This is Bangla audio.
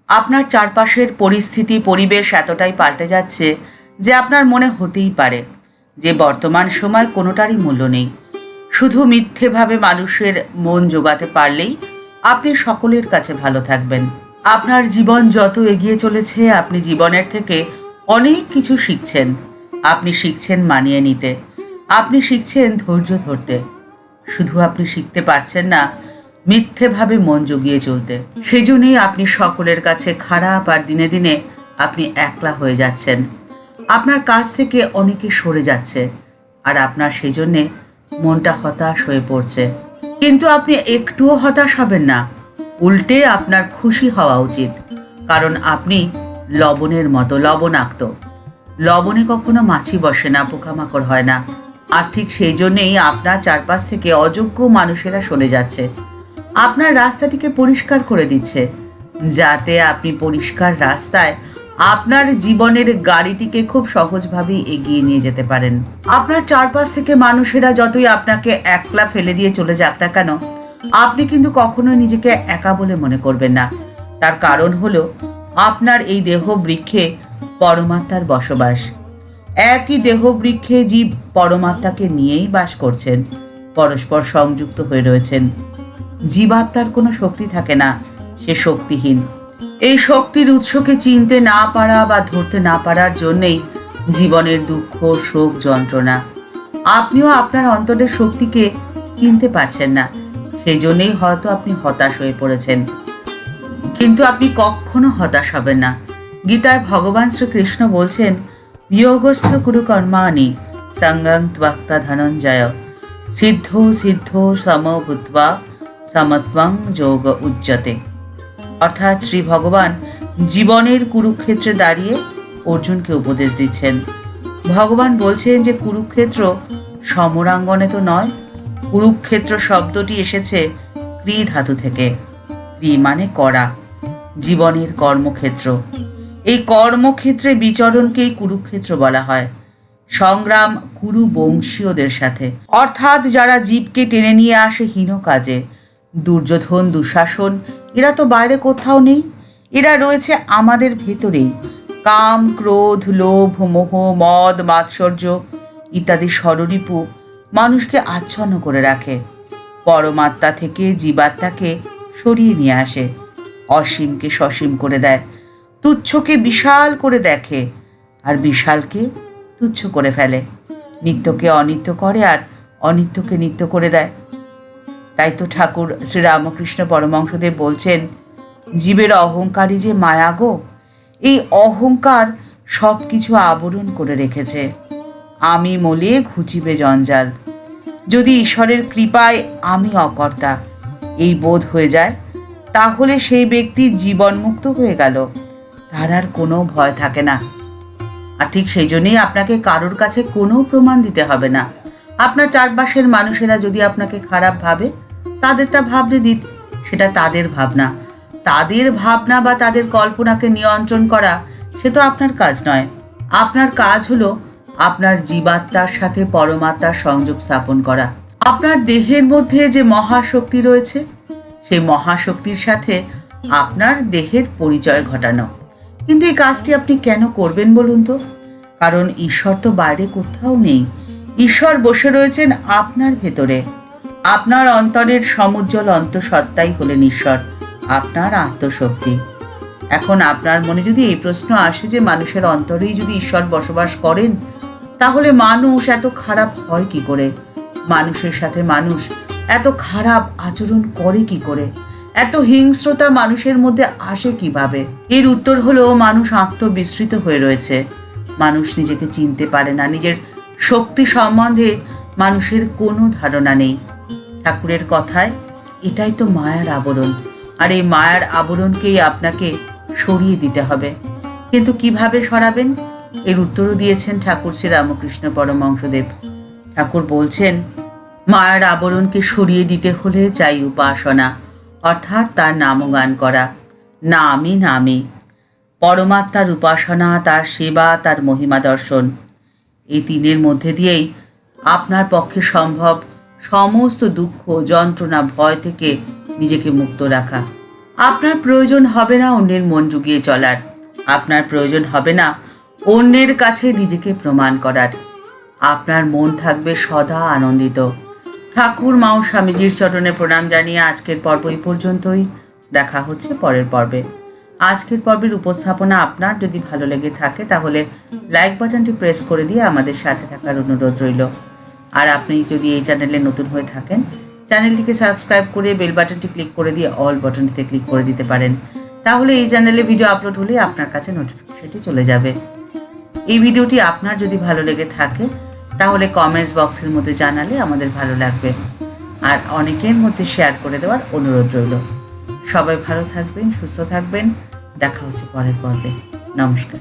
আপনার চারপাশের পরিস্থিতি পরিবেশ এতটাই পাল্টে যাচ্ছে যে আপনার মনে হতেই পারে যে বর্তমান সময় কোনোটারই মূল্য নেই। শুধু মিথ্যেভাবে মানুষের মন জোগাতে পারলেই আপনি সকলের কাছে ভালো থাকবেন। আপনার জীবন যত এগিয়ে চলেছে আপনি জীবনের থেকে অনেক কিছু শিখছেন। আপনি শিখছেন মানিয়ে নিতে, আপনি শিখছেন ধৈর্য ধরতে। শুধু আপনি শিখতে পারছেন না মিথ্যেভাবে মন জুগিয়ে চলতে। সেই জন্যই আপনি সকলের কাছে খারাপ, আর দিনে দিনে আপনি একলা হয়ে যাচ্ছেন। আপনার কাছ থেকে অনেকে সরে যাচ্ছে আর আপনার সেই জন্যে মনটা হতাশ হয়ে পড়ছে। কিন্তু আপনি একটুও হতাশ হবেন না, উল্টে আপনার খুশি হওয়া উচিত। কারণ আপনি লবণের মতো লবণাক্ত। লবণে কখনো মাছি বসে না, পোকামাকড় হয় না। আর ঠিক সেই জন্যেই আপনার চারপাশ থেকে অযোগ্য মানুষেরা সরে যাচ্ছে, আপনার রাস্তাটিকে পরিষ্কার করে দিচ্ছে, যাতে আপনি পরিষ্কার রাস্তায় আপনার জীবনের গাড়িটিকে খুব সহজভাবেই এগিয়ে নিয়ে যেতে পারেন। আপনার চারপাশ থেকে মানুষেরা যতই আপনাকে একলা ফেলে দিয়ে চলে যাক না কেন, আপনি কিন্তু কখনো নিজেকে একা বলে মনে করবেন না। তার কারণ হলো আপনার এই দেহ বৃক্ষে পরমাত্মার বসবাস। একই দেহ বৃক্ষে জীব পরমাত্মাকে নিয়েই বাস করছেন, পরস্পর সংযুক্ত হয়ে রয়েছেন। জীবাত্মার কোনো শক্তি থাকে না, সে শক্তিহীন। এই শক্তির উৎসকে চিনতে না পারা বা ধরতে না পারার জন্যেই জীবনের দুঃখ, শোক, যন্ত্রণা। আপনিও আপনার অন্তরের শক্তিকে চিনতে পারছেন না, সেই জন্যেই হয়তো আপনি হতাশ হয়ে পড়েছেন। কিন্তু আপনি কখনো হতাশ হবেন না। গীতায় ভগবান শ্রীকৃষ্ণ বলছেন, যোগস্থ কুরু কর্মাণি সঙ্গং ত্বক্তা ধনঞ্জয় সিদ্ধ সিদ্ধ সম ভূত্বা সমত্বং যোগ উচ্যতে। অর্থাৎ শ্রী ভগবান জীবনের কুরুক্ষেত্রে দাঁড়িয়ে অর্জুনকে উপদেশ দিচ্ছেন। ভগবান বলছেন যে কুরুক্ষেত্র সমরাঙ্গনে তো নয়, কুরুক্ষেত্র শব্দটি এসেছে ক্রি ধাতু থেকে। ক্রি মানে করা, জীবনের কর্মক্ষেত্র। এই কর্মক্ষেত্রে বিচরণকেই কুরুক্ষেত্র বলা হয়। সংগ্রাম কুরু বংশীয়দের সাথে, অর্থাৎ যারা জীবকে টেনে নিয়ে আসে হীন কাজে। দুর্যোধন, দুঃশাসন, এরা তো বাইরে কোথাও নেই, এরা রয়েছে আমাদের ভেতরেই। কাম, ক্রোধ, লোভ, মোহ, মদ, মাৎসর্য ইত্যাদি ষড়রিপু মানুষকে আচ্ছন্ন করে রাখে, পরমাত্মা থেকে জীবাত্মাকে সরিয়ে নিয়ে আসে, অসীমকে সসীম করে দেয়, তুচ্ছকে বিশাল করে দেখে আর বিশালকে তুচ্ছ করে ফেলে, নিত্যকে অনিত্য করে আর অনিত্যকে নিত্য করে দেয়। তাই তো ঠাকুর শ্রীরামকৃষ্ণ পরমহংসদেব বলছেন, জীবের অহংকারই যে মায়া গো। এই অহংকার সব কিছু আবরণ করে রেখেছে। আমি মলে ঘুচিবে জঞ্জাল। যদি ঈশ্বরের কৃপায় আমি অকর্তা এই বোধ হয়ে যায়, তাহলে সেই ব্যক্তি জীবনমুক্ত হয়ে গেল, তার আর কোনো ভয় থাকে না। আর ঠিক সেই জন্যই আপনাকে কারোর কাছে কোনো প্রমাণ দিতে হবে না। আপনার চারপাশের মানুষেরা যদি আপনাকে খারাপ ভাবে, তাদের তা ভাবতে দিন, সেটা তাদের ভাবনা। তাদের ভাবনা বা তাদের কল্পনাকে নিয়ন্ত্রণ করা সে তো আপনার কাজ নয়। আপনার কাজ হলো আপনার জীবাত্মার সাথে পরমাত্মার সংযোগ স্থাপন করা। আপনার দেহের মধ্যে যে মহাশক্তি রয়েছে, সেই মহাশক্তির সাথে আপনার দেহের পরিচয় ঘটানো। কিন্তু এই কাজটি আপনি কেন করবেন বলুন তো? কারণ ঈশ্বর তো বাইরে কোথাও নেই। ঈশ্বর বসে রয়েছেন আপনার ভেতরে। আপনার অন্তরের সমুজ্জ্বল অন্তঃসত্ত্বাই হলেন ঈশ্বর, আপনার আত্মশক্তি। এখন আপনার মনে যদি এই প্রশ্ন আসে যে মানুষের অন্তরেই যদি ঈশ্বর বসবাস করেন, তাহলে মানুষ এত খারাপ হয় কি করে? মানুষের সাথে মানুষ এত খারাপ আচরণ করে কি করে? এত হিংস্রতা মানুষের মধ্যে আসে কিভাবে? এর উত্তর হলো, মানুষ আত্মবিস্মৃত হয়ে রয়েছে। মানুষ নিজেকে চিনতে পারে না, নিজের শক্তি সম্বন্ধে মানুষের কোনো ধারণা নেই। ঠাকুরের কথায় এটাই তো মায়ার আবরণ, আর এই মায়ার আবরণকেই আপনাকে সরিয়ে দিতে হবে। কিন্তু কিভাবে সরাবেন, এর উত্তরও দিয়েছেন ঠাকুর শ্রী রামকৃষ্ণ পরমহংসদেব। ঠাকুর বলছেন, মায়ার আবরণকে সরিয়ে দিতে হলে চাই উপাসনা, অর্থাৎ তার নামগান করা। নামই নামে পরমাত্মার উপাসনা, তার সেবা, তার মহিমা দর্শন। এই তিনের মধ্যে দিয়েই আপনার পক্ষে সম্ভব সমস্ত দুঃখ, যন্ত্রণা, ভয় থেকে নিজেকে মুক্ত রাখা। আপনার প্রয়োজন হবে না অন্যের মন জুগিয়ে চলার, আপনার প্রয়োজন হবে না অন্যের কাছে নিজেকে প্রমাণ করার। আপনার মন থাকবে সদা আনন্দিত। ঠাকুর মা ও স্বামীজির চরণে প্রণাম জানিয়ে আজকের পর্ব এই পর্যন্তই। দেখা হচ্ছে পরের পর্বে। আজকের পর্বের উপস্থাপনা আপনার যদি ভালো লেগে থাকে তাহলে লাইক বাটনটি প্রেস করে দিয়ে আমাদের সাথে থাকার অনুরোধ রইল। আর আপনি যদি এই চ্যানেলে নতুন হয়ে থাকেন, চ্যানেলটিকে সাবস্ক্রাইব করে বেল বাটনটি ক্লিক করে দিয়ে অল বাটনটিতে ক্লিক করে দিতে পারেন। তাহলে এই চ্যানেলে ভিডিও আপলোড হলে আপনার কাছে নোটিফিকেশনটি চলে যাবে। এই ভিডিওটি আপনার যদি ভালো লেগে থাকে তাহলে কমেন্টস বক্সের মধ্যে জানালে আমাদের ভালো লাগবে, আর অনেকের মধ্যে শেয়ার করে দেওয়ার অনুরোধ রইল। সবাই ভালো থাকবেন, সুস্থ থাকবেন। দেখা হচ্ছে পরের পর্বে। নমস্কার।